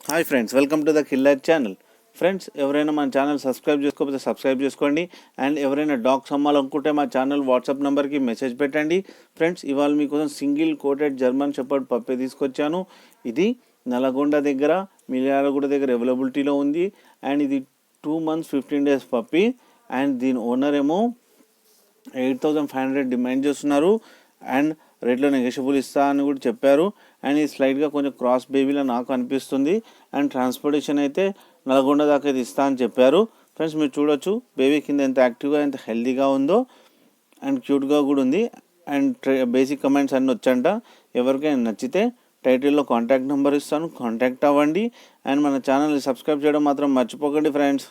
Hi friends, welcome to the killer channel. Friends, ఎవరైనా మన channel subscribe చేసుకోకపోతే subscribe చేసుకోండి. అండ్ ఎవరైనా డాగ్స్ అమ్మాలనుకుంటే మా ఛానల్ వాట్సాప్ నెంబర్కి మెసేజ్ పెట్టండి. ఫ్రెండ్స్, ఇవాళ మీకోసం single coated German shepherd puppy తీసుకొచ్చాను. ఇది నల్గొండ దగ్గర, మిర్యాలగూడ దగ్గర అవైలబిలిటీలో ఉంది. అండ్ ఇది 2 months 15 days పప్పి. అండ్ దీని ఓనర్ ఏమో 8,500 డిమాండ్ చేస్తున్నారు. అండ్ రేట్లో నెగోషియబుల్ ఇస్తా అని కూడా చెప్పారు. అండ్ ఇది స్లైడ్గా కొంచెం క్రాస్ బేబీలా నాకు అనిపిస్తుంది. అండ్ ట్రాన్స్పోర్టేషన్ అయితే నల్గొండ దాకా ఇది ఇస్తా అని చెప్పారు. ఫ్రెండ్స్, మీరు చూడొచ్చు బేబీ కింద ఎంత యాక్టివ్గా ఎంత హెల్తీగా ఉందో అండ్ క్యూట్గా కూడా ఉంది. అండ్ బేసిక్ కమెంట్స్ అన్నీ వచ్చంట. ఎవరికైనా నచ్చితే టైటిల్లో కాంటాక్ట్ నెంబర్ ఇస్తాను, కాంటాక్ట్ అవ్వండి. అండ్ మన ఛానల్ని సబ్స్క్రైబ్ చేయడం మాత్రం మర్చిపోకండి ఫ్రెండ్స్.